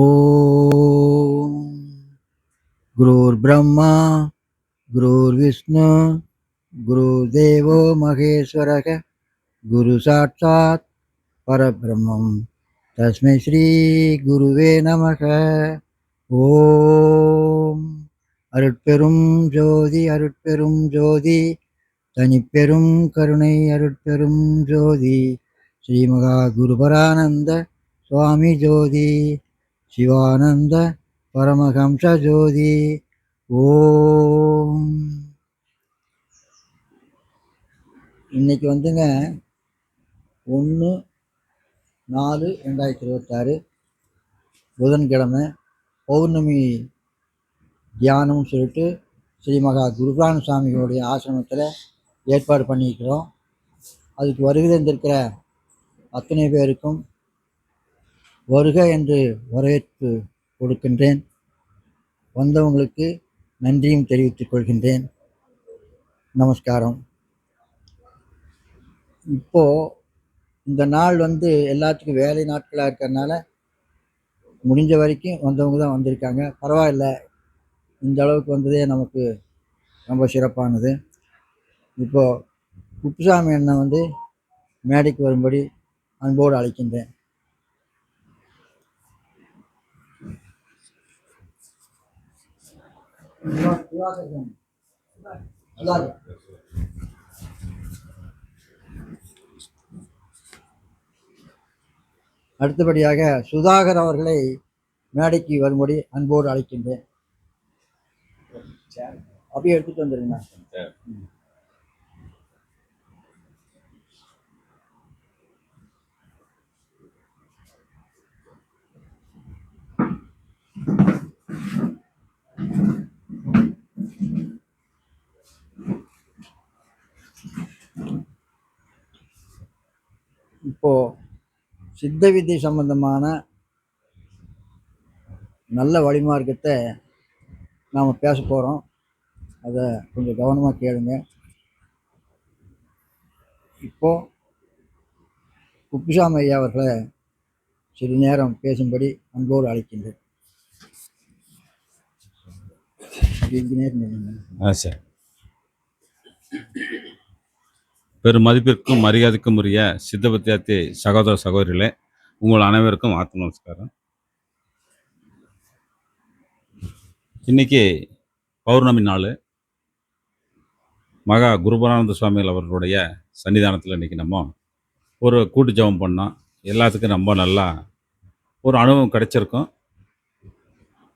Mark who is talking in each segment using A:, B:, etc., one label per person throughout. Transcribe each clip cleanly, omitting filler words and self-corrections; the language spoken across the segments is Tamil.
A: ஓம் குருர் பிரம்மா குருர் விஷ்ணு குருதேவோ மகேஸ்வரக குரு சாட்சாத் பரபிரம்மம் தஸ்மை ஸ்ரீ குருவே நமக. ஓம் அருட்பெரும் ஜோதி அருட்பெரும் ஜோதி தனிப்பெரும் கருணை அருட்பெரும் ஜோதி ஸ்ரீமகா குருபரானந்த சுவாமி ஜோதி சிவானந்த பரமஹம்ச ஜோதி. ஓம். இன்னைக்கு 1/4/2026 புதன்கிழமை பௌர்ணமி தியானம்னு சொல்லிட்டு ஸ்ரீமகா குருபிரான சுவாமிகளுடைய ஆசிரமத்தில் ஏற்பாடு பண்ணியிருக்கிறோம். அதுக்கு வருகை தந்திருக்கிற அத்தனை பேருக்கும் வருக என்று வரவேற்பு கொடுக்கின்றேன். வந்தவங்களுக்கு நன்றியும் தெரிவித்துக் கொள்கின்றேன். நமஸ்காரம். இப்போது இந்த நாள் எல்லாத்துக்கும் வேலை நாட்களாக இருக்கிறதுனால முடிஞ்ச வரைக்கும் வந்தவங்க தான் வந்திருக்காங்க. பரவாயில்ல, இந்த அளவுக்கு வந்ததே நமக்கு ரொம்ப சிறப்பானது. இப்போது குப்புசாமி அண்ணன் மேடைக்கு வரும்படி அன்போடு அழைக்கின்றேன். அடுத்தபடியாக சுதாகர் அவர்களை மேடைக்கு வரும்படி அன்போடு அழைக்கின்றேன். அப்படியே எடுத்துட்டு வந்துருங்க. இப்போ சித்த வித்தை சம்பந்தமான நல்ல வழிமார்க்கத்தை நாம் பேச போகிறோம். அதை கொஞ்சம் கவனமாக கேளுங்க. இப்போ குப்புசாமி ஐயா அவர்களை சிறு நேரம் பேசும்படி அன்போடு அழைக்கின்றேன்.
B: பெரும் மதிப்பிற்கும் மரியாதைக்கும் உரிய சித்த வித்தியார்த்தி சகோதர சகோதரிகளே, உங்கள் அனைவருக்கும் ஆத்ம நமஸ்காரம். இன்னைக்கு பௌர்ணமி நாள். மகா குருபரானந்த சுவாமிகள் அவர்களுடைய சன்னிதானத்தில் இன்றைக்கி நம்ம ஒரு கூட்டு ஜெபம் பண்ணோம். எல்லாத்துக்கும் ரொம்ப நல்லா ஒரு அனுபவம் கிடைச்சிருக்கும்.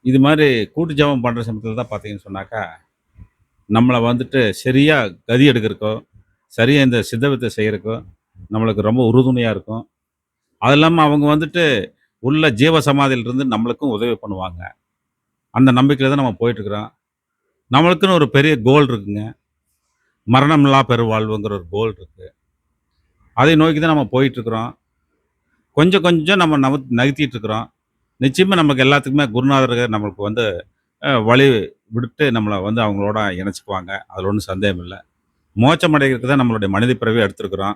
B: இது மாதிரி கூட்டு ஜெபம் பண்ணுற சமயத்தில் தான் பார்த்தீங்கன்னு சொன்னாக்கா நம்மளை சரியாக கதி எடுக்கிறக்கோ, சரியாக இந்த சித்தவித்தை செய்கிறக்கோ நம்மளுக்கு ரொம்ப உறுதுணையாக இருக்கும். அது இல்லாமல் அவங்க உள்ள ஜீவ சமாதியிலிருந்து நம்மளுக்கும் உதவி பண்ணுவாங்க. அந்த நம்பிக்கையில் தான் நம்ம போயிட்டுருக்குறோம். நம்மளுக்குன்னு ஒரு பெரிய கோல் இருக்குங்க. மரணமில்லா பெருவாழ்வுங்கிற ஒரு கோல் இருக்குது. அதை நோக்கி தான் நம்ம போயிட்டுருக்குறோம். கொஞ்சம் கொஞ்சம் நம்ம நகர்த்திட்டு இருக்கிறோம். நிச்சயமாக நமக்கு எல்லாத்துக்குமே குருநாதர்கள் நம்மளுக்கு வழி விட்டு நம்மளை அவங்களோட இணைச்சிக்குவாங்க. அதில் ஒன்றும் சந்தேகம் இல்லை. மோட்சம் அடைகிறதுக்கு தான் நம்மளுடைய மனித பிறவி எடுத்துருக்குறோம்.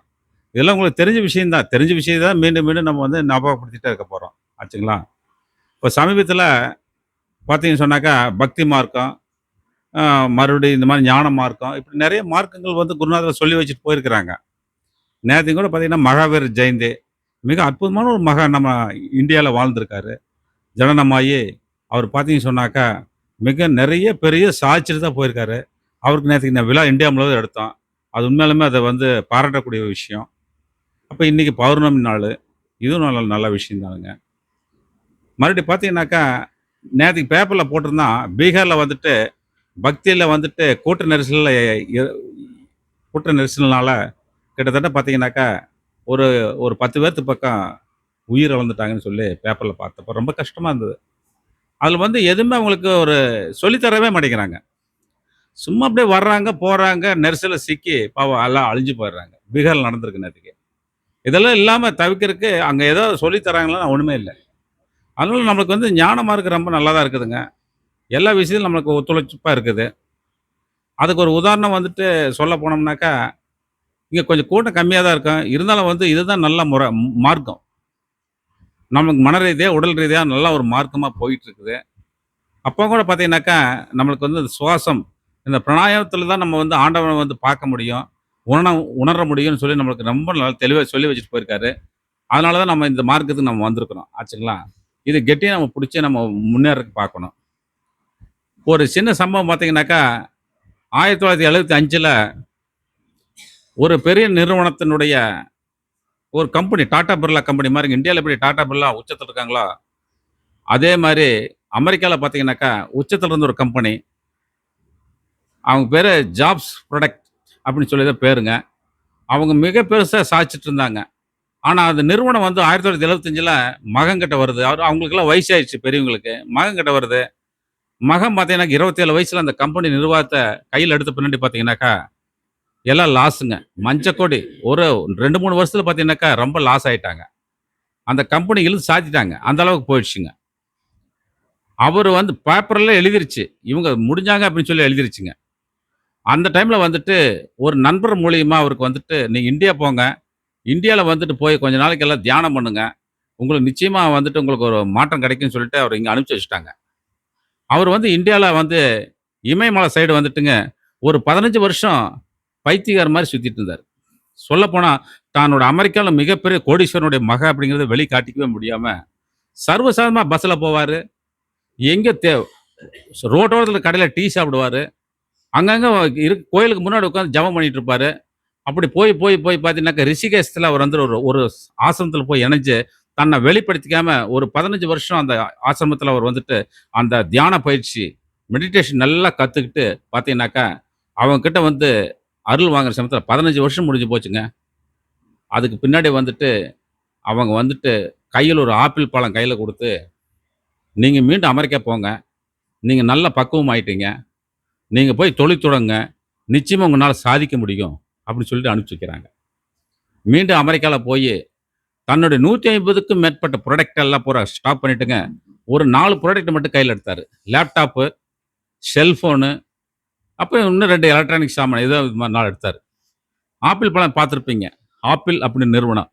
B: இதெல்லாம் உங்களுக்கு தெரிஞ்ச விஷயந்தான். தெரிஞ்ச விஷயம் தான் மீண்டும் மீண்டும் நம்ம ஞாபகப்படுத்திகிட்டே இருக்க போகிறோம். ஆச்சுங்களா? இப்போ சமீபத்தில் பார்த்தீங்கன்னு சொன்னாக்கா பக்தி மார்க்கம், மறுபடியும் இந்த மாதிரி ஞான மார்க்கம், இப்படி நிறைய மார்க்கங்கள் குருநாதர் சொல்லி வச்சுட்டு போயிருக்கிறாங்க. நேற்றையும் கூட பார்த்தீங்கன்னா மகாவீர் ஜெயந்தி, மிக அற்புதமான ஒரு மகா நம்ம இந்தியாவில் வாழ்ந்திருக்காரு. ஜனனமாகி அவர் பார்த்தீங்கன்னு சொன்னாக்கா மிக நிறைய பெரிய சாட்சிட்டு தான் போயிருக்காரு. அவருக்கு நேற்றுக்கு விழா இந்தியா முழுவதும் எடுத்தோம். அது உண்மையிலுமே அதை பாராட்டக்கூடிய விஷயம். அப்போ இன்றைக்கி பௌர்ணமி நாள், இதுவும் நல்ல நல்ல விஷயம் தானுங்க. மறுபடியும் பார்த்தீங்கன்னாக்கா நேற்றுக்கு பேப்பரில் போட்டிருந்தான், பீகாரில் பக்தியில் கூட்ட நெரிசல்னால கிட்டத்தட்ட பார்த்தீங்கன்னாக்கா ஒரு ஒரு 10 பேர்த்து பக்கம் உயிர் இழந்துட்டாங்கன்னு சொல்லி பேப்பரில் பார்த்தப்போ ரொம்ப கஷ்டமாக இருந்தது. அதில் எதுவுமே அவங்களுக்கு ஒரு சொல்லித்தரவே மாட்டேங்கிறாங்க. சும்மா அப்படியே வர்றாங்க போகிறாங்க, நெரிசலில் சிக்கி பாவம் எல்லாம் அழிஞ்சு போயிடுறாங்க. பீகாரில் நடந்திருக்கு நேற்றுக்கு. இதெல்லாம் இல்லாமல் தவிர்க்கிறதுக்கு அங்கே ஏதோ சொல்லித்தராங்களான்னு ஒன்றுமே இல்லை. அதனால நம்மளுக்கு ஞானமாக இருக்க ரொம்ப நல்லா தான் இருக்குதுங்க. எல்லா விஷயத்திலும் நம்மளுக்கு ஒத்துழைப்பாக இருக்குது. அதுக்கு ஒரு உதாரணம் சொல்ல போனோம்னாக்கா, இங்கே கொஞ்சம் கூட்டம் கம்மியாக தான் இருக்கும். இருந்தாலும் இதுதான் நல்ல மார்க்கம். நமக்கு மன ரீதியா, உடல் ரீதியா நல்லா ஒரு மார்க்கமா போயிட்டு இருக்குது. அப்போ கூட பார்த்தீங்கன்னாக்கா, நம்மளுக்கு வந்து சுவாசம், இந்த பிராணாயாமத்தில தான் நம்ம வந்து ஆண்டவன வந்து பார்க்க முடியும். உணர உணர முடியும்னு சொல்லி நம்மளுக்கு ரொம்ப நல்லா தெளிவா சொல்லி வச்சுட்டு போயிருக்காரு. அதனால தான் நம்ம இந்த மார்க்கத்துக்கு நம்ம வந்திருக்கிறோம். ஆச்சுங்களா? இது கெட்டியா நம்ம புடிச்சு நம்ம முன்னேறதுக்கு பார்க்கணும். ஒரு சின்ன சம்பவம் பார்த்தீங்கன்னாக்கா, 1975ல ஒரு பெரிய நிறுவனத்தினுடைய ஒரு கம்பெனி டாடா பிர்லா கம்பெனி மாரிங்க. இந்தியால எப்படி டாடா பிர்லா உச்சத்தில இருக்காங்களோ, அதே மாரி அமெரிக்கால பார்த்தீங்கன்னாக்கா, உச்சத்தில இருந்த ஒரு கம்பெனி. அவங்க பேரு ஜாப்ஸ் புரொடக்ட் அப்படின்னு சொல்லி தான் பேருங்க. அவங்க மிக பெருசா சாதிச்சுட்டு இருந்தாங்க. ஆனா, அந்த நிறுவனம் வந்து 1975ல மகன்கிட்ட வருது. அவங்களுக்கெல்லாம் வயசாயிருச்சு பெரியவங்களுக்கு. மகன்கிட்ட வருது. மகன் பார்த்தீங்கன்னா 27 வயசுல அந்த கம்பெனி நிர்வாகத்த கையில எடுத்த பின்னாடி பார்த்தீங்கன்னாக்கா, எல்லாம் லாஸுங்க. மஞ்சக்கோடி. ஒரு 2, 3 வருஷத்துல பார்த்தீங்கன்னாக்கா, ரொம்ப லாஸ் ஆயிட்டாங்க. அந்த கம்பெனி இழுத்து சாத்திட்டாங்க. அந்த அளவுக்கு போயிடுச்சுங்க. அவரு வந்து பேப்பர்ல எழுதிருச்சு. இவங்க முடிஞ்சாங்க அப்படின்னு சொல்லி எழுதிருச்சுங்க. அந்த டைம்ல வந்துட்டு ஒரு நண்பர் மூலியமா அவருக்கு வந்துட்டு, "நீங்க இந்தியா போங்க. இந்தியால வந்துட்டு போய் கொஞ்ச நாளைக்கு எல்லாம் தியானம் பண்ணுங்க. உங்களுக்கு நிச்சயமா வந்துட்டு உங்களுக்கு ஒரு மாற்றம் கிடைக்கும்னு" சொல்லிட்டு அவர இங்க அனுப்பிச்சு வச்சுட்டாங்க. அவரு வந்து இந்தியால வந்து இமயமலை சைடு வந்துட்டுங்க, ஒரு 15 வருஷம் பைத்தியக்காரன் மாரி சுத்திட்டு இருந்தாரு. சொல்லப்போனா, தன்னோட அமெரிக்கால மிகப்பெரிய கோடீஸ்வரனுடைய மகன் அப்படிங்கிறத வெளி காட்டிக்கவே முடியாம, சர்வசாதாரணமா பஸ்ல போவாரு. எங்க ரோட்டோரத்தில கடையில டீ சாப்பிடுவாரு. அங்கங்க கோயிலுக்கு முன்னாடி உட்கார்ந்து ஜெபம் பண்ணிட்டு இருப்பாரு. அப்படி போய் போய் போய் பார்த்தீங்கன்னாக்கா, ரிஷிகேஷ்ல அவர் வந்து ஒரு ஒரு ஆசிரமத்தில போய் இணைஞ்சு, தன்னை வெளிப்படுத்திக்காம ஒரு 15 வருஷம் அந்த ஆசிரமத்தில அவர் வந்துட்டு, அந்த தியான பயிற்சி, மெடிடேஷன் நல்லா கத்துக்கிட்டு பார்த்தீங்கன்னாக்கா, அவங்க கிட்ட வந்து அருள் வாங்குற சமயத்தில 15 வருஷம் முடிஞ்சு போச்சுங்க. அதுக்கு பின்னாடி வந்துட்டு, அவங்க வந்துட்டு கையில ஒரு ஆப்பிள் பழம் கையில குடுத்து, "நீங்க மீண்டும் அமெரிக்கா போங்க. நீங்க நல்ல பக்குவம் ஆயிட்டீங்க. நீங்க போய் தொழில் தொடங்குங்க. நிச்சயமா உங்கனால சாதிக்க முடியும்." அப்படின்னு சொல்லிட்டு அனுப்பிச்சு வைக்கிறாங்க. மீண்டும் அமெரிக்கால போயி தன்னுடைய 150க்கும் மேற்பட்ட புராடக்ட் எல்லாம் பூரா ஸ்டாப் பண்ணிட்டுங்க. ஒரு 4 புராடக்ட் மட்டும் கையில எடுத்தாரு. லேப்டாப்பு, செல்ஃபோனு, அப்புறம் இன்னும் 2 எலக்ட்ரானிக் சாமான் ஏதோ இது மாரி 4 எடுத்தாரு. ஆப்பிள் பழம் பார்த்திருப்பீங்க. ஆப்பிள் அப்படின்னு நிறுவனம்.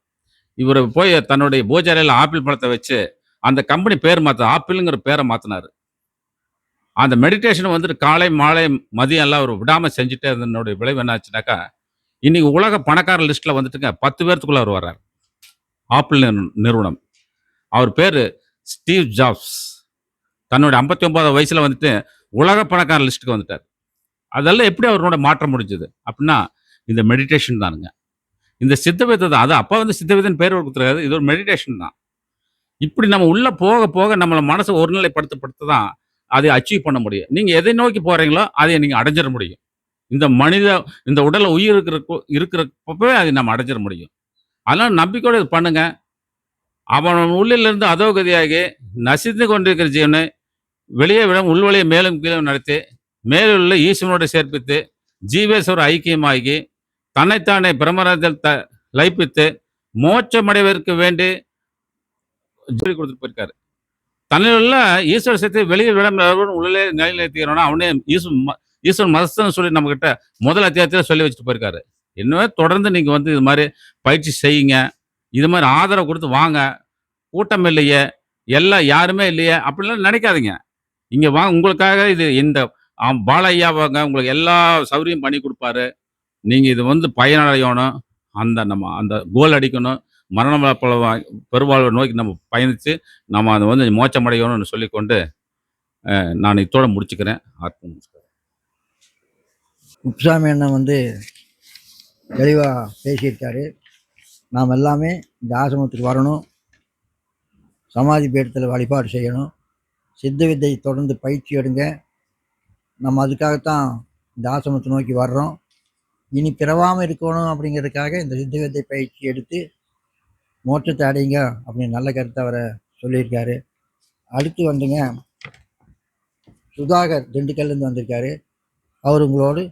B: இவரு போய் தன்னுடைய பூஜை அறையில ஆப்பிள் பழத்த வச்சு, அந்த கம்பெனி பேர் ஆப்பிள்ங்கிற பேர மாத்துனாரு. அந்த மெடிடேஷன் வந்துட்டு காலை, மாலை, மதியம் எல்லாம் அவரு விடாம செஞ்சுட்டே இருந்ததனுடைய விளைவு என்ன ஆச்சுனாக்கா, இன்னைக்கு உலக பணக்காரர் லிஸ்ட்ல வந்துட்டுங்க 10 பேர்த்துக்குள்ள அவரு வர்றாரு. ஆப்பிள் நிறுவனம். அவர் பேரு ஸ்டீவ் ஜாப்ஸ். தன்னுடைய 59வது வயசுல வந்துட்டு உலக பணக்கார லிஸ்ட்க்கு வந்துட்டார். அதெல்லாம் எப்படி அவரோட மாற்றம் முடிஞ்சது? அப்டின்னா, இந்த மெடிடேஷன் தானுங்க. இந்த சித்தவித்தை தான். அது அப்ப வந்து சித்தவித்தைன்னு பேர் குடுத்துருக்காரு. இது ஒரு மெடிடேஷன் தான். இப்படி நம்ம உள்ள போக, போக நம்மள மனச ஒருநிலைப்படுத்த தான் அதை அச்சீவ் பண்ண முடியும். நீங்க எதை நோக்கி போறீங்களோ, அதை நீங்க அடைஞ்சிற முடியும். இந்த இந்த உடல்ல உயிர் இருக்கிறப்பவே அதை நம்ம அடைஞ்சிற முடியும். அதனால நம்பிக்கையோட இத பண்ணுங்க. அவன் உள்ளிலிருந்து அதோகதியாகி நசிந்து கொண்டிருக்கிற ஜீவனை வெளியே விட உள்வழியை மேலும் கீழும் நடத்தி மேலுள்ள ஈஸ்வரனோடு சேர்ப்பித்து ஜீவேஸ்வர ஐக்கியமாகி தன்னைத்தானே பிரம்மராஜல் லைப்பித்து மோட்சமடைவதற்கு வேண்டி சொல்லி கொடுத்துட்டு போயிருக்காரு. தன்னில் உள்ள ஈஸ்வர சக்தியை வெளியே விட உள்ளே நிலைநிறுத்திக்கிறோம்னா அவனே ஈஸ்வரன் மதஸ்தன்னு சொல்லி நம்ம கிட்ட முதல் அத்தியாயத்தில் சொல்லி வச்சுட்டு போயிருக்காரு. இன்னுமே தொடர்ந்து நீங்க வந்து இது மாதிரி பயிற்சி செய்யுங்க. இது மாதிரி ஆதரவு கொடுத்து வாங்க. கூட்டம் இல்லையே, எல்லாம் யாருமே இல்லையே அப்படிலாம் நினைக்காதீங்க. இங்க வாங்க உங்களுக்காக இது இந்த பாலையா வாங்க உங்களுக்கு எல்லா சௌகரியம் பண்ணி குடுப்பாரு. நீங்க இது வந்து பயனடையணும். அந்த கோல் அடிக்கணும். மரண பெருவாழ்வை நோக்கி நம்ம பயணிச்சு, நம்ம அத வந்து மோட்சம் அடையணும்னு சொல்லிக்கொண்டு, நான் இத்தோட முடிச்சுக்கிறேன். நமஸ்காரம்.
A: குப்புசாமி அண்ணன் வந்து தெளிவாக பேசியிருக்காரு. நாம் எல்லாமே இந்த ஆசிரமத்துக்கு வரணும், சமாதி பீடத்தில் வழிபாடு செய்யணும், சித்த வித்தை தொடர்ந்து பயிற்சி எடுங்க. நம்ம அதுக்காகத்தான் இந்த ஆசிரமத்தை நோக்கி வர்றோம். இனி பிறவாமல் இருக்கணும் அப்படிங்கிறதுக்காக இந்த சித்த வித்தை பயிற்சி எடுத்து மோட்சத்தை அடைங்க அப்படின்னு நல்ல கருத்தை அவரை சொல்லியிருக்காரு. அடுத்து வந்துங்க சுதாகர் திண்டுக்கல்லேருந்து வந்திருக்காரு. அவர் உங்களோடு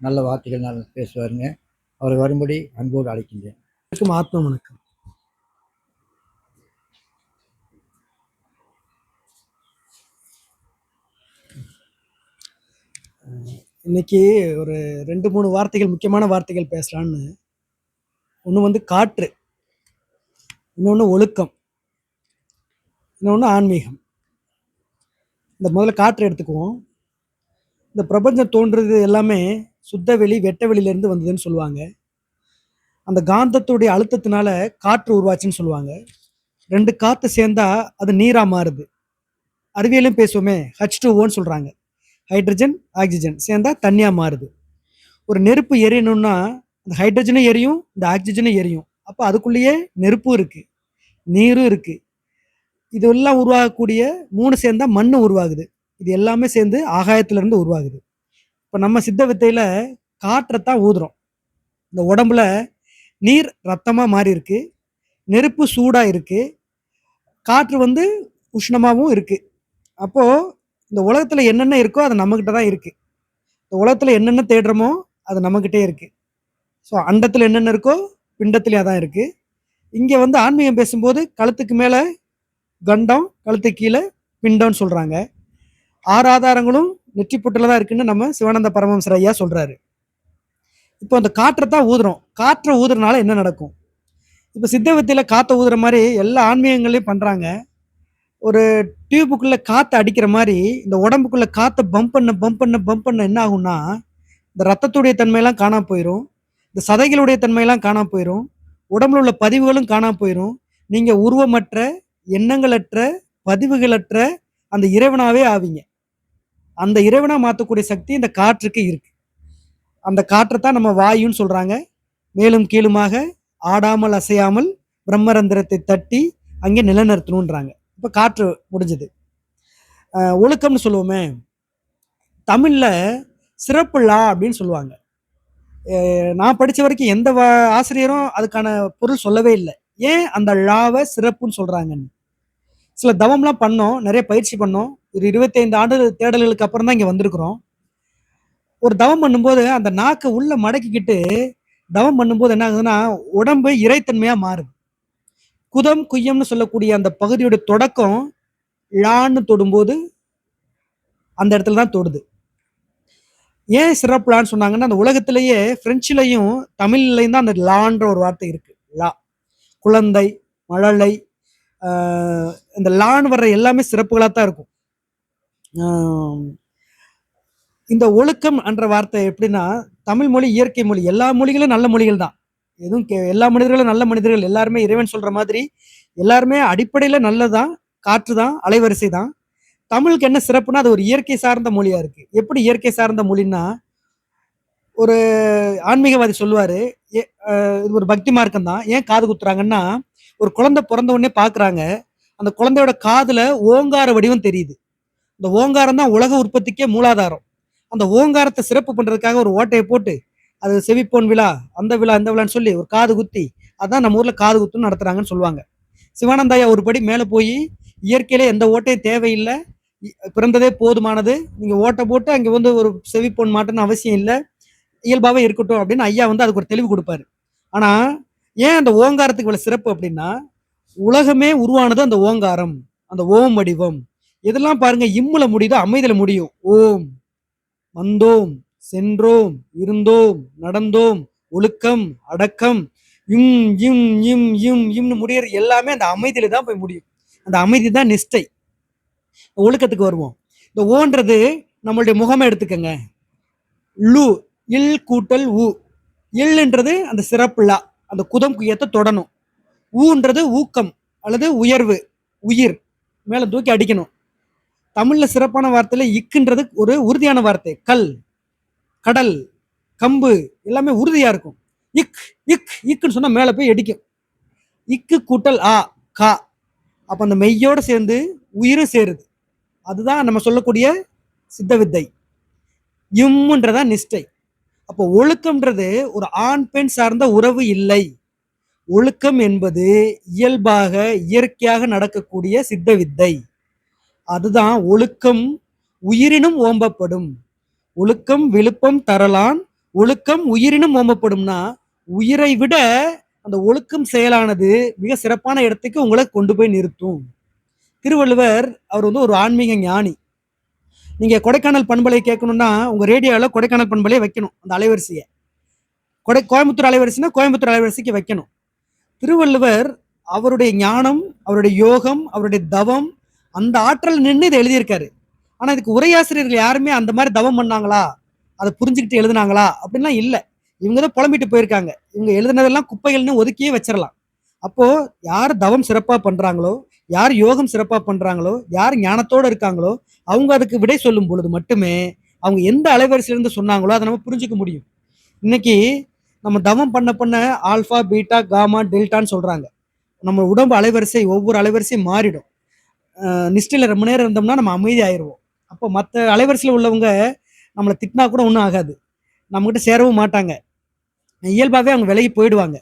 A: நல்ல வார்த்தைகள் நான் பேசுவாருங்க. அவரை வரும்படி அன்போடு அழைக்கின்றேன்.
C: ஆத்ம வணக்கம். இன்னைக்கு ஒரு 2-3 வார்த்தைகள், முக்கியமான வார்த்தைகள் பேசலான்னு. ஒன்று வந்து காற்று, இன்னொன்று ஒழுக்கம். இன்னொன்று ஆன்மீகம். இந்த முதல்ல காற்று எடுத்துக்குவோம். இந்த பிரபஞ்சம் தோன்றுறது எல்லாமே சுத்த வெளி வெட்ட வெளியிலேருந்து வந்ததுன்னு சொல்லுவாங்க. அந்த காந்தத்துடைய அழுத்தத்தினால காற்று உருவாச்சுன்னு சொல்லுவாங்க. 2 காற்று சேர்ந்தா அது நீராக மாறுது. அறிவியலும் பேசுவோமே, H2Oன்னு சொல்கிறாங்க. ஹைட்ரஜன் ஆக்சிஜன் சேர்ந்தா தண்ணியாக மாறுது. ஒரு நெருப்பு எரியணும்னா அந்த ஹைட்ரஜனும் எரியும், இந்த ஆக்சிஜனும் எரியும். அப்போ அதுக்குள்ளேயே நெருப்பும் இருக்குது, நீரும் இருக்குது. இதெல்லாம் உருவாகக்கூடிய 3 சேர்ந்தா மண் உருவாகுது. இது எல்லாமே சேர்ந்து ஆகாயத்திலிருந்து உருவாகுது. இப்போ நம்ம சித்த வித்தையில் காற்றைத்தான் ஊதுறோம். இந்த உடம்புல நீர் ரத்தமாக மாறி இருக்கு, நெருப்பு சூடாக இருக்கு, காற்று உஷ்ணமாகவும் இருக்கு. அப்போது இந்த உலகத்தில் என்னென்ன இருக்கோ அது நம்மக்கிட்ட தான் இருக்கு. இந்த உலகத்தில் என்னென்ன தேடுறோமோ அது நம்மக்கிட்டே இருக்கு. ஸோ அண்டத்தில் என்னென்ன இருக்கோ பிண்டத்துலேயும் அதான் இருக்கு. இங்கே ஆன்மீகம் பேசும்போது கழுத்துக்கு மேலே கண்டம், கழுத்துக்கு கீழே பிண்டம்னு சொல்கிறாங்க. 6 ஆதாரங்களும் நெற்றி புட்டில் தான் இருக்குன்னு நம்ம சிவானந்த பரமஹம்சர் ஐயா சொல்கிறாரு. இப்போ அந்த காற்றை தான் ஊதுறோம். காற்றை ஊதுறதுனால என்ன நடக்கும்? இப்போ சித்த வித்தையில் காற்றை ஊதுற மாதிரி எல்லா ஆன்மீகங்களையும் பண்ணுறாங்க. ஒரு டியூபுக்குள்ளே காற்று அடிக்கிற மாதிரி இந்த உடம்புக்குள்ளே காற்றை பம்ப் பண்ண என்ன ஆகும்னா, இந்த ரத்தத்துடைய தன்மையெல்லாம் காணாம போயிடும், இந்த சதைகளுடைய தன்மையெல்லாம் காணாம போயிடும், உடம்புல உள்ள பதிவுகளும் காணாம போயிடும். நீங்கள் உருவமற்ற, எண்ணங்களற்ற, பதிவுகளற்ற அந்த இறைவனாவே ஆவீங்க. அந்த இறைவனா மாற்றக்கூடிய சக்தி இந்த காற்றுக்கு இருக்கு. அந்த காற்றை தான் நம்ம வாயுன்னு சொல்றாங்க. மேலும் கீழுமாக ஆடாமல் அசையாமல் பிரம்மரந்திரத்தை தட்டி அங்கே நிலைநிறுத்தணுன்றாங்க. இப்போ காற்று முடிஞ்சது. ஒழுக்கம்னு சொல்லுவோமே, தமிழ்ல சிறப்பு லா அப்படின்னு சொல்லுவாங்க. நான் படிச்ச வரைக்கும் எந்த ஆசிரியரும் அதுக்கான பொருள் சொல்லவே இல்லை. ஏன் அந்த லாவை சிறப்புன்னு சொல்றாங்கன்னு. சில தவம்லாம் பண்ணோம், நிறைய பயிற்சி பண்ணோம். ஒரு 25 ஆண்டு தேடல்களுக்கு அப்புறம் தான் இங்கே வந்திருக்கிறோம். ஒரு தவம் பண்ணும்போது அந்த நாக்கை உள்ள மடக்கிக்கிட்டு தவம் பண்ணும்போது என்ன ஆகுதுன்னா, உடம்பு இறைத்தன்மையா மாறுது. குதம் குய்யம்னு சொல்லக்கூடிய அந்த பகுதியோட தொடக்கம் லான்னு தொடும்போது அந்த இடத்துல தான் தொடுது. ஏன் சிறப்புலான்னு சொன்னாங்கன்னா, அந்த உலகத்திலேயே பிரெஞ்சுலையும் தமிழ்லையும் தான் அந்த லான்ற ஒரு வார்த்தை இருக்கு. லா, குழந்தை, மழலை, இந்த லான்னு வர்ற எல்லாமே சிறப்புகளாக தான் இருக்கும். இந்த ஒழுக்கம் என்ற வார்த்தை எப்படின்னா, தமிழ் மொழி இயற்கை மொழி, எல்லா மொழிகளும் நல்ல மொழிகள் தான். எதுவும் எல்லா மனிதர்களும் நல்ல மனிதர்கள், எல்லாருமே இறைவன் சொல்ற மாதிரி எல்லாருமே அடிப்படையில் நல்லதான், காற்று தான், அலைவரிசை தான். தமிழுக்கு என்ன சிறப்புனா, அது ஒரு இயற்கை சார்ந்த மொழியா இருக்கு. எப்படி இயற்கை சார்ந்த மொழின்னா, ஒரு ஆன்மீகவாதி சொல்லுவாரு, இது ஒரு பக்தி மார்க்கம் தான். ஏன் காது குத்துறாங்கன்னா, ஒரு குழந்தை பிறந்த உடனே பாக்குறாங்க, அந்த குழந்தையோட காதுல ஓங்கார வடிவம் தெரியுது. இந்த ஓங்காரம் தான் உலக உற்பத்திக்கே மூலாதாரம். அந்த ஓங்காரத்தை சிறப்பு பண்றதுக்காக ஒரு ஓட்டையை போட்டு, அது செவிப்போன் விழா, அந்த விழா இந்த விழான்னு சொல்லி ஒரு காது குத்தி, அதான் நம்ம ஊர்ல காது குத்துன்னு நடத்துறாங்கன்னு சொல்லுவாங்க. சிவானந்தாயா ஒரு படி மேலே போய், இயற்கையில எந்த ஓட்டையும் தேவையில்லை, பிறந்ததே போதுமானது, நீங்க ஓட்டை போட்டு அங்கே ஒரு செவிப்போன் மாட்டேன்னு அவசியம் இல்லை, இயல்பாவே இருக்கட்டும் அப்படின்னு ஐயா அதுக்கு ஒரு தெளிவு கொடுப்பாரு. ஆனா ஏன் அந்த ஓங்காரத்துக்கு இவ்வளவு சிறப்பு அப்படின்னா, உலகமே உருவானது அந்த ஓங்காரம், அந்த ஓம் வடிவம். இதெல்லாம் பாருங்க, இம்முல முடியுதோ அமைதியில முடியும். ஓம், வந்தோம், சென்றோம், இருந்தோம், நடந்தோம், ஒழுக்கம், அடக்கம், இம் இம் இம் இம் இம்னு முடியறது எல்லாமே அந்த அமைதியில தான் போய் முடியும். அந்த அமைதி தான் நிஷ்டை. ஒழுக்கத்துக்கு வருவோம். இந்த ஓன்றது நம்மளுடைய முகமை எடுத்துக்கங்க. லு, இல் கூட்டல் உ. இல்ன்றது அந்த சிறப்பு லா, அந்த குதம் குயத்தை தொடணும். ஊன்றது ஊக்கம் அல்லது உயர்வு, உயிர் மேல தூக்கி அடிக்கணும். தமிழ்ல சிறப்பான வார்த்தையில இக்குன்றது ஒரு உறுதியான வார்த்தை. கல், கடல், கம்பு எல்லாமே உறுதியா இருக்கும். இக் இக் இக்குன்னு சொன்னா மேல போய் அடிக்கும். இக்கு கூட்டல் ஆ, கா. அப்ப அந்த மெய்யோட சேர்ந்து உயிரும் சேருது. அதுதான் நம்ம சொல்லக்கூடிய சித்த வித்தை. இம்முன்றதா நிஷ்டை. அப்போ ஒழுக்கம்ன்றது ஒரு ஆண் பெண் சார்ந்த உறவு இல்லை. ஒழுக்கம் என்பது இயல்பாக இயற்கையாக நடக்கக்கூடிய சித்த வித்தை. அதுதான் ஒழுக்கம் உயிரினும் ஓம்பப்படும். ஒழுக்கம் விழுப்பம் தரலான், ஒழுக்கம் உயிரினும் ஓம்பப்படும்னா, உயிரை விட அந்த ஒழுக்கம் செயலானது மிக சிறப்பான இடத்துக்கு உங்களை கொண்டு போய் நிறுத்தும். திருவள்ளுவர் அவர் ஒரு ஆன்மீக ஞானி. நீங்க கொடைக்கானல் பண்பலை கேட்கணும்னா உங்க ரேடியோவில் கொடைக்கானல் பண்பலையை வைக்கணும், அந்த அலைவரிசையை. கோயம்புத்தூர் அலைவரிசைனா கோயம்புத்தூர் அலைவரிசைக்கு வைக்கணும். திருவள்ளுவர் அவருடைய ஞானம், அவருடைய யோகம், அவருடைய தவம், அந்த ஆற்றல் நின்று இதை எழுதியிருக்காரு. ஆனா இதுக்கு உரையாசிரியர்கள் யாருமே அந்த மாதிரி தவம் பண்ணாங்களா, அதை புரிஞ்சுக்கிட்டு எழுதுனாங்களா அப்படின்லாம் இல்லை. இவங்க தான் புலம்பிட்டு போயிருக்காங்க. இவங்க எழுதுனதெல்லாம் குப்பைகள்னு ஒதுக்கியே வச்சிடலாம். அப்போ யார் தவம் சிறப்பா பண்றாங்களோ, யார் யோகம் சிறப்பா பண்றாங்களோ, யார் ஞானத்தோட இருக்காங்களோ, அவங்க அதுக்கு விடை சொல்லும் பொழுது மட்டுமே அவங்க எந்த அலைவரிசையிலிருந்து சொன்னாங்களோ அதை நம்ம புரிஞ்சுக்க முடியும். இன்னைக்கு நம்ம தவம் பண்ண பண்ண ஆல்ஃபா, பீட்டா, காமா, டெல்டான்னு சொல்றாங்க. நம்ம உடம்பு அலைவரிசை ஒவ்வொரு அலைவரிசையும் மாறிடும். நிஷ்டையில் ரொம்ப நேரம் இருந்தோம்னா நம்ம அமைதி ஆயிடுவோம். அப்போ மற்ற அலைவரிசையில் உள்ளவங்க நம்மளை திட்டினா கூட ஒன்றும் ஆகாது, நம்மகிட்ட சேரவும் மாட்டாங்க, இயல்பாகவே அவங்க விலகி போயிடுவாங்க.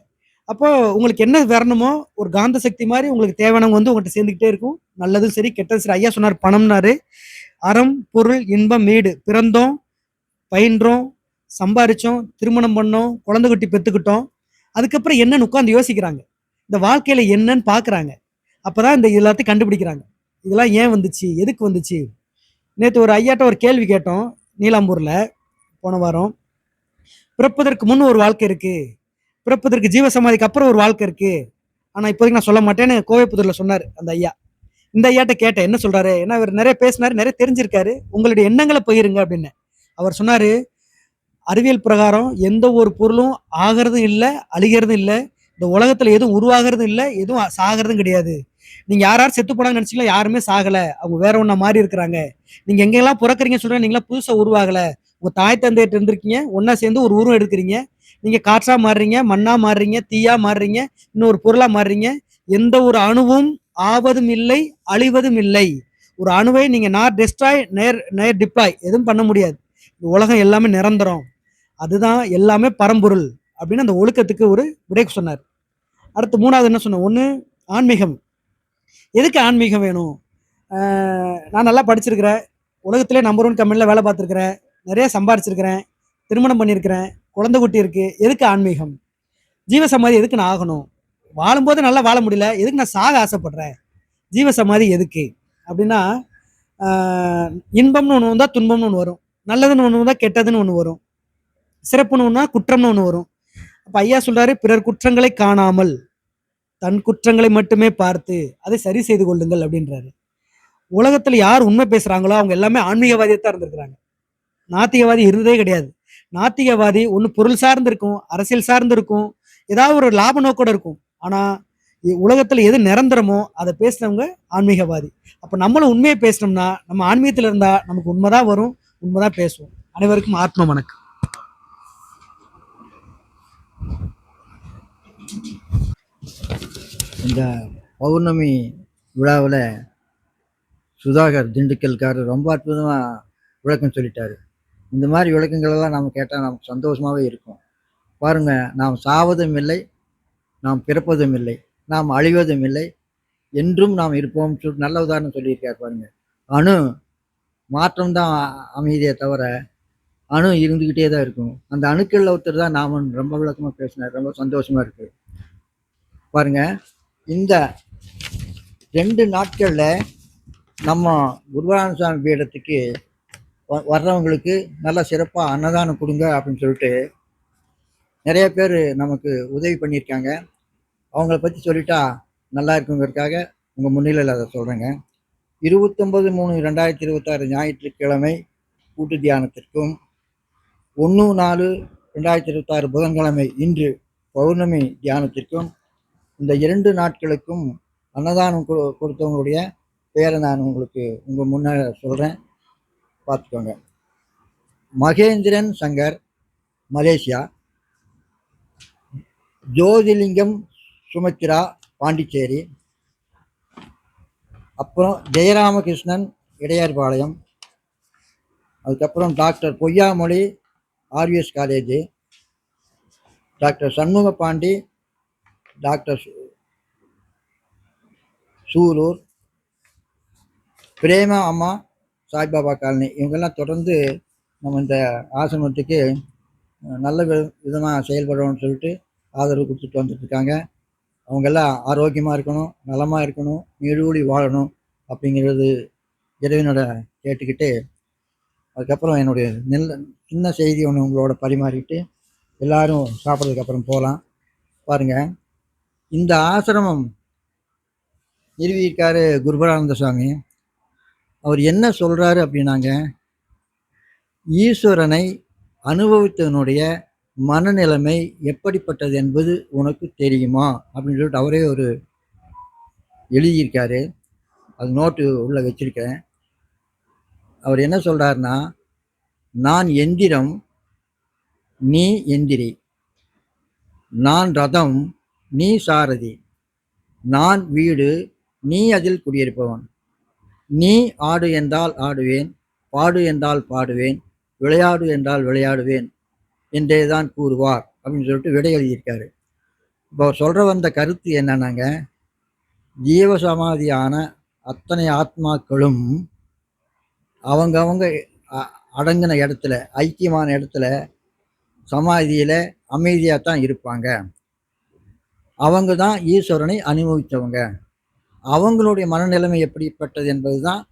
C: அப்போ உங்களுக்கு என்ன வரணுமோ ஒரு காந்த சக்தி மாதிரி உங்களுக்கு தேவையானவங்க வந்து உங்கள்கிட்ட சேர்ந்துக்கிட்டே இருக்கும். நல்லதும் சரி கெட்டதும் சரி. ஐயா சொன்னார் பணம்னாரு, அறம் பொருள் இன்பம் வீடு, பிறந்தோம், பயின்றோம், சம்பாரிச்சோம், திருமணம் பண்ணோம், குழந்தை குட்டி பெற்றுக்கிட்டோம், அதுக்கப்புறம் என்னன்னு உட்காந்து யோசிக்கிறாங்க, இந்த வாழ்க்கையில் என்னன்னு பார்க்குறாங்க. அப்போ தான் இந்த எல்லாத்தையும் கண்டுபிடிக்கிறாங்க. இதெல்லாம் ஏன் வந்துச்சு, எதுக்கு வந்துச்சு. நேற்று ஒரு ஐயாட்ட ஒரு கேள்வி கேட்டோம் நீலாம்பூரில் போன வாரம். பிறப்பதற்கு முன் ஒரு வாழ்க்கை இருக்குது, பிறப்பதற்கு ஜீவசமாதிக்கு அப்புறம் ஒரு வாழ்க்கை இருக்குது, ஆனால் இப்போதைக்கு நான் சொல்ல மாட்டேன்னு கோவைப்புதூரில் சொன்னார் அந்த ஐயா. இந்த ஐயாட்ட கேட்டேன் என்ன சொல்கிறாரு, ஏன்னா அவர் நிறைய பேசினார், நிறைய தெரிஞ்சிருக்காரு, உங்களுடைய எண்ணங்களை பகிருங்க அப்படின்னு. அவர் சொன்னார், அறிவியல் பிரகாரம் எந்த ஒரு பொருளும் ஆகிறதும் இல்லை, அழிகிறதும் இல்லை, இந்த உலகத்தில் எதுவும் உருவாகிறதும் இல்லை, எதுவும் சாகிறதும் கிடையாது. நீங்கள் யார் செத்து போனாங்கன்னு நினச்சிக்கலாம், யாருமே சாகலை, அவங்க வேற ஒன்றா மாறி இருக்கிறாங்க. நீங்கள் எங்கெல்லாம் பிறக்கிறீங்க சொல்கிறேன், நீங்களாம் புதுசாக உருவாகலை, உங்கள் தாய் தந்தையிட்ட இருந்திருக்கீங்க, ஒன்றா சேர்ந்து ஒரு உருவம் எடுக்கிறீங்க, நீங்கள் காற்றாக மாறுறீங்க, மண்ணாக மாறுறீங்க, தீயாக மாறுறீங்க, இன்னொரு பொருளாக மாறுறீங்க. எந்த ஒரு அணுவும் ஆவதும் இல்லை, அழிவதும் இல்லை. ஒரு அணுவை நீங்கள் நார் டெஸ்ட்ராய் நேர் டிப்ளாய் எதுவும் பண்ண முடியாது. உலகம் எல்லாமே நிரந்தரம், அதுதான் எல்லாமே பரம்பொருள் அப்படின்னு அந்த ஒழுக்கத்துக்கு ஒரு விடை சொன்னார். அடுத்து மூணாவது என்ன சொன்னேன், ஒன்று ஆன்மீகம். எதுக்கு ஆன்மீகம் வேணும்? நான் நல்லா படிச்சிருக்கிறேன், உலகத்திலே நம்பர் 1 கம்பெனியில் வேலை பார்த்துருக்கிறேன், நிறைய சம்பாரிச்சிருக்கிறேன், திருமணம் பண்ணியிருக்கிறேன், குழந்தை குட்டி இருக்குது, எதுக்கு ஆன்மீகம்? ஜீவசமாதி எதுக்கு நான் ஆகணும்? வாழும்போது நல்லா வாழ முடியல, எதுக்கு நான் சாக ஆசைப்படுறேன்? ஜீவசமாதி எதுக்கு அப்படின்னா, இன்பம்னு ஒன்று வந்தால் துன்பம்னு ஒன்று வரும், நல்லதுன்னு ஒன்று வந்தால் கெட்டதுன்னு ஒன்று வரும், சிறப்புன்னு ஒன்றா குற்றம்னு ஒன்று வரும். அப்போ ஐயா சொல்றாரு, பிறர் குற்றங்களை காணாமல் தன் குற்றங்களை மட்டுமே பார்த்து அதை சரி செய்து கொள்ளுங்கள் அப்படின்றாரு. உலகத்தில் யார் உண்மை பேசுறாங்களோ அவங்க எல்லாமே ஆன்மீகவாதியாக தான் இருந்திருக்கிறாங்க, நாத்திகவாதி இருந்ததே கிடையாது. நாத்திகவாதி ஒன்று பொருள் சார்ந்து இருக்கும், அரசியல் சார்ந்து இருக்கும், ஏதாவது ஒரு லாப நோக்கோட இருக்கும். ஆனால் உலகத்தில் எது நிரந்தரமோ அதை பேசுனவங்க ஆன்மீகவாதி. அப்போ நம்மளும் உண்மையை பேசணும்னா நம்ம ஆன்மீகத்தில் இருந்தால் நமக்கு உண்மைதான் வரும், உண்மைதான் பேசுவோம். அனைவருக்கும் ஆத்ம வணக்கம்.
A: இந்த பௌர்ணமி விழாவில் சுதாகர் திண்டுக்கல்காரர் ரொம்ப அற்புதமாக விளக்கம் சொல்லிட்டாரு. இந்த மாதிரி விளக்கங்களெல்லாம் நாம் கேட்டால் நமக்கு சந்தோஷமாகவே இருக்கும். பாருங்கள், நாம் சாவதும் இல்லை, நாம் பிறப்பதும் இல்லை, நாம் அழிவதும் இல்லை, என்றும் நாம் இருப்போம். நல்ல உதாரணம் சொல்லியிருக்கார் பாருங்கள். அணு மாற்றம்தான் அமைதியை தவிர அணு இருந்துக்கிட்டே தான் இருக்கும். அந்த அணுக்களில் ஒருத்தர் தான் நாம ரொம்ப விளக்கமாக பேசினார், ரொம்ப சந்தோஷமாக இருக்குது. பாருங்கள், இந்த 2 நாட்களில் நம்ம குருவானசாமி பீடத்துக்கு வர்றவங்களுக்கு நல்லா சிறப்பாக அன்னதானம் கொடுங்க அப்படின்னு சொல்லிட்டு நிறைய பேர் நமக்கு உதவி பண்ணியிருக்காங்க. அவங்கள பற்றி சொல்லிட்டா நல்லா இருக்குங்கிறதுக்காக உங்கள் முன்னிலையில் அதை சொல்கிறேங்க. 29/3/2026 ஞாயிற்றுக்கிழமை கூட்டு தியானத்திற்கும், 1/4/2026 புதன்கிழமை இன்று பௌர்ணமி தியானத்திற்கும், இந்த 2 நாட்களுக்கும் அன்னதானம் கொடுத்தவங்களுடைய பேரை நான் உங்களுக்கு உங்கள் முன்னால் சொல்கிறேன், பார்த்துக்கோங்க. மகேந்திரன் சங்கர் மலேசியா, ஜோதிலிங்கம் சுமித்ரா பாண்டிச்சேரி, அப்புறம் ஜெயராமகிருஷ்ணன் இடையார்பாளையம், அதுக்கப்புறம் doctor Poyyamozhi RVS college, doctor Shanmuga Pandi doctor Sulur, Prema அம்மா சாய்பாபா காலனி, இவங்கெல்லாம் தொடர்ந்து நம்ம இந்த ஆசிரமத்துக்கு நல்ல விதமாக செயல்படணும்னு சொல்லிட்டு ஆதரவு கொடுத்துட்டு வந்துட்டுருக்காங்க. அவங்கெல்லாம் ஆரோக்கியமாக இருக்கணும், நலமாக இருக்கணும், நீடூழி வாழணும் அப்படிங்கிறது இறைவனோட கேட்டுக்கிட்டு, அதுக்கப்புறம் என்னுடைய சின்ன செய்தி ஒன்று உங்களோட பரிமாறிட்டு எல்லோரும் சாப்பிட்றதுக்கப்புறம் போகலாம். பாருங்கள், இந்த ஆசிரமம் நிறுவியிருக்காரு குருபரானந்த சுவாமி. அவர் என்ன சொல்கிறாரு அப்படின்னாங்க, ஈஸ்வரனை அனுபவித்தவனுடைய மனநிலைமை எப்படிப்பட்டது என்பது உனக்கு தெரியுமா அப்படின்னு சொல்லிட்டு அவரே ஒரு எழுதியிருக்காரு. அது நோட்டு உள்ளே வச்சிருக்கேன். அவர் என்ன சொல்கிறாருன்னா, நான் எந்திரம், நீ எந்திரி. நான் ரதம், நீ சாரதி. நான் வீடு, நீ அதில் குடியிருப்பவன். நீ ஆடு என்றால் ஆடுவேன், பாடு என்றால் பாடுவேன், விளையாடு என்றால் விளையாடுவேன் என்றே தான் கூறுவார் அப்படின்னு சொல்லிட்டு விடை எழுதியிருக்காரு. இப்போ சொல்கிற வந்த கருத்து என்னன்னாங்க, ஜீவசமாதியான அத்தனை ஆத்மாக்களும் அவங்கவங்க அடங்கின இடத்துல, ஐக்கியமான இடத்துல சமாதியில் அமைதியாக தான் இருப்பாங்க. அவங்க தான் ஈஸ்வரனை அனுபவித்தவங்க. அவங்களுடைய மனநிலைமை எப்படிப்பட்டது என்பது தான்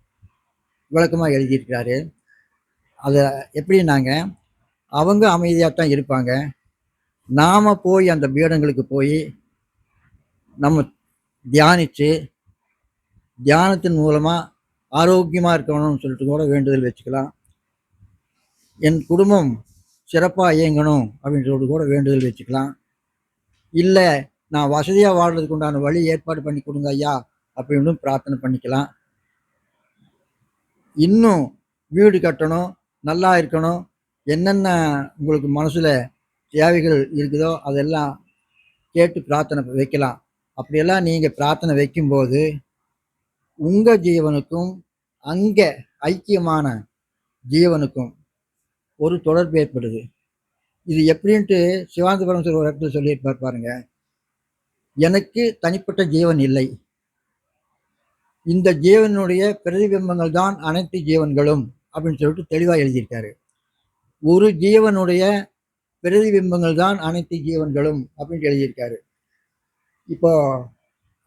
A: விளக்கமாக எழுதியிருக்கிறாரு. அதை எப்படின்னாங்க, அவங்க அமைதியாக தான் இருப்பாங்க. நாம் போய் அந்த பீடங்களுக்கு போய் நம்ம தியானித்து, தியானத்தின் மூலமாக ஆரோக்கியமாக இருக்கணும்னு சொல்லிட்டு கூட வேண்டுதல் வச்சுக்கலாம். என் குடும்பம் சிறப்பாக இயங்கணும் அப்படின்னு சொல்லிட்டு கூட வேண்டுதல் வச்சுக்கலாம். இல்லை, நான் வசதியாக வாழ்றதுக்கு உண்டான வழி ஏற்பாடு பண்ணி கொடுங்க ஐயா அப்படின்னு பிரார்த்தனை பண்ணிக்கலாம். இன்னும் வீடு கட்டணும், நல்லா இருக்கணும், என்னென்ன உங்களுக்கு மனசில் தேவைகள் இருக்குதோ அதெல்லாம் கேட்டு பிரார்த்தனை வைக்கலாம். அப்படியெல்லாம் நீங்கள் பிரார்த்தனை வைக்கும்போது உங்கள் ஜீவனுக்கும் அங்கே ஐக்கியமான ஜீவனுக்கும் ஒரு தொடர்பு ஏற்படுது. இது எப்படின்ட்டு சிவானந்த பரமேஸ்வரர் ஒரு இடத்துல சொல்லியிருப்பார் பாருங்க, எனக்கு தனிப்பட்ட ஜீவன் இல்லை, இந்த ஜீவனுடைய பிரதிபிம்பங்கள் தான் அனைத்து ஜீவன்களும் அப்படின்னு சொல்லிட்டு தெளிவாக எழுதியிருக்காரு. ஒரு ஜீவனுடைய பிரதிபிம்பங்கள் தான் அனைத்து ஜீவன்களும் அப்படின்னு எழுதியிருக்காரு. இப்போ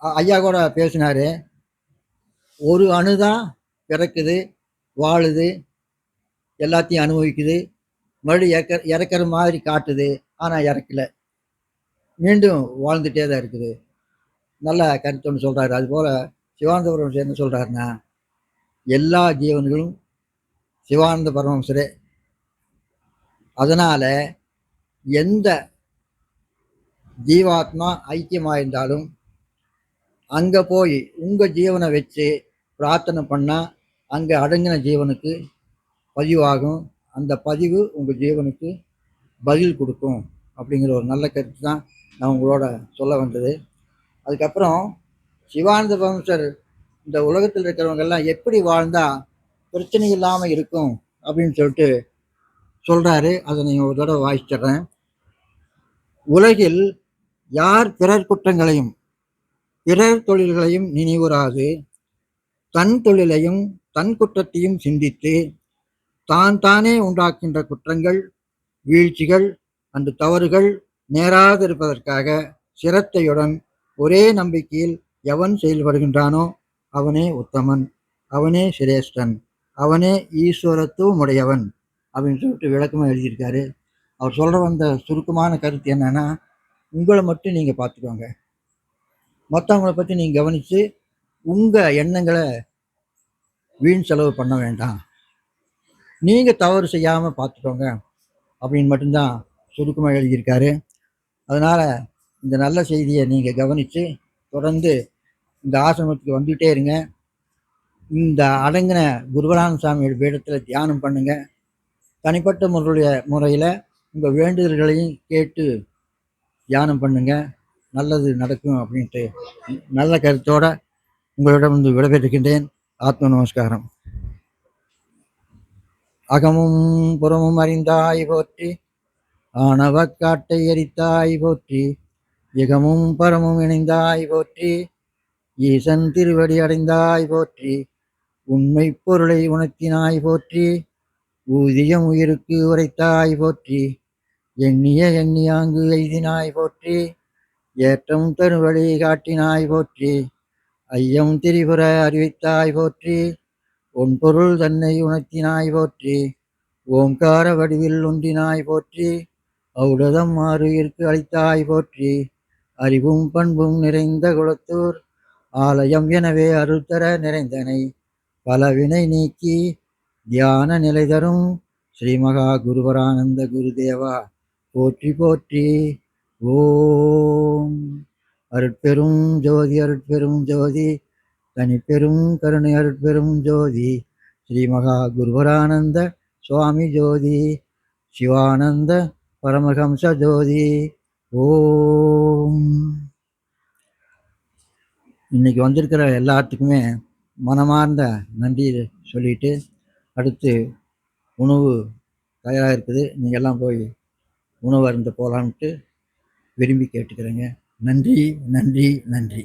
A: ஐயா கூட பேசினாரு, ஒரு அணுதான் பிறக்குது, வாழுது, எல்லாத்தையும் அனுபவிக்குது, மறுபடியும் இறக்குற மாதிரி காட்டுது, ஆனால் இறக்கல, மீண்டும் வாழ்ந்துட்டே தான் இருக்குது. நல்ல கருத்து ஒன்று சொல்கிறாரு. அதுபோல் சிவானந்த பரமஹம்சர் என்ன சொல்கிறாருன்னா, எல்லா ஜீவன்களும் சிவானந்த பரமஹம்சரே. அதனால் எந்த ஜீவாத்மா ஐக்கியமாக இருந்தாலும் அங்கே போய் உங்கள் ஜீவனை வச்சு பிரார்த்தனை பண்ணால் அங்கே அடங்கின ஜீவனுக்கு பதிவாகும். அந்த பதிவு உங்கள் ஜீவனுக்கு பதில் கொடுக்கும் அப்படிங்கிற ஒரு நல்ல கருத்து தான் நான் உங்களோட சொல்ல வந்தது. அதுக்கப்புறம் சிவானந்த பரமஹம்சர் இந்த உலகத்தில் இருக்கிறவங்கெல்லாம் எப்படி வாழ்ந்தால் பிரச்சனை இல்லாமல் இருக்கும் அப்படின்னு சொல்லிட்டு சொல்கிறாரு. அதை நீங்கள் ஒரு தடவை வாசிச்சிட்றேன். உலகில் யார் பிறர் குற்றங்களையும் பிறர் தொழில்களையும் நினைவுறாது தன் தொழிலையும் தன் குற்றத்தையும் சிந்தித்து தான் தானே உண்டாக்கின்ற குற்றங்கள், வீழ்ச்சிகள், அந்த தவறுகள் நேராதிருப்பதற்காக சிரத்தையுடன் ஒரே நம்பிக்கையில் எவன் செயல்படுகின்றானோ அவனே உத்தமன், அவனே சிரேஷ்டன், அவனே ஈஸ்வரத்துவம் உடையவன் அப்படின்னு சொல்லிட்டு விளக்கமாக எழுதியிருக்காரு. அவர் சொல்கிற வந்த சுருக்கமான கருத்து என்னன்னா, உங்களை மட்டும் நீங்கள் பார்த்துக்கோங்க, மற்றவங்களை பற்றி நீங்கள் கவனித்து உங்கள் எண்ணங்களை வீண் செலவு பண்ண வேண்டாம், நீங்கள் தவறு செய்யாமல் பார்த்துக்கோங்க அப்படின்னு மட்டும்தான் சுருக்கமாக எழுதியிருக்காரு. அதனால் இந்த நல்ல செய்தியை நீங்கள் கவனித்து தொடர்ந்து இந்த ஆசிரமத்துக்கு வந்துகிட்டே இருங்க. இந்த அடங்கின குருபரானந்த சாமியோட பீடத்தில் தியானம் பண்ணுங்கள். தனிப்பட்ட முறையில் உங்கள் வேண்டுதல்களையும் கேட்டு தியானம் பண்ணுங்கள், நல்லது நடக்கும் அப்படின்ட்டு நல்ல கருத்தோடு உங்களிடம் வந்து விடைபெற்றுக்கின்றேன். ஆத்ம நமஸ்காரம். அகமும் புறமும் அறிந்தாய் போற்றி, ஆணவக் காட்டை எரித்தாய் போற்றி, இகமும் பரமும் இணைந்தாய் போற்றி, ஈசன் திருவடி அடைந்தாய் போற்றி, உண்மை பொருளை உணர்த்தினாய் போற்றி, ஊதியம் உயிருக்கு உரைத்தாய் போற்றி, எண்ணிய எண்ணியாங்கு எய்தினாய் போற்றி, ஏற்றம் தருவழி காட்டினாய் போற்றி, ஐயம் திரிபுர அறிவித்தாய் போற்றி, உன் பொருள் தன்னை உணர்த்தினாய் போற்றி, ஓங்கார வடிவில் ஒன்றினாய் போற்றி, ஔடதம் ஆறு இருக்கு அளித்தாய் போற்றி, அறிவும் பண்பும் நிறைந்த குலத்தூர் ஆலயம் எனவே அருள்தர நிறைந்தனை பலவினை நீக்கி தியான நிலை தரும் ஸ்ரீமகா குருவரானந்த குருதேவா போற்றி போற்றி. ஓம் அருட்பெரும் ஜோதி அருட்பெரும் ஜோதி தனிப்பெரும் கருணை அருட்பெரும் ஜோதி ஸ்ரீமகா குருவரானந்த சுவாமி ஜோதி சிவானந்த பரமஹம்ச ஜோதி. ஓம். இன்னைக்கு வந்திருக்கிற எல்லாத்துக்குமே மனமார்ந்த நன்றி சொல்லிட்டு அடுத்து உணவு தயாராக இருக்குது. நீங்கள் எல்லாம் போய் உணவு அருந்த போகலான்ட்டு விரும்பி கேட்டுக்கிறேங்க. நன்றி நன்றி நன்றி.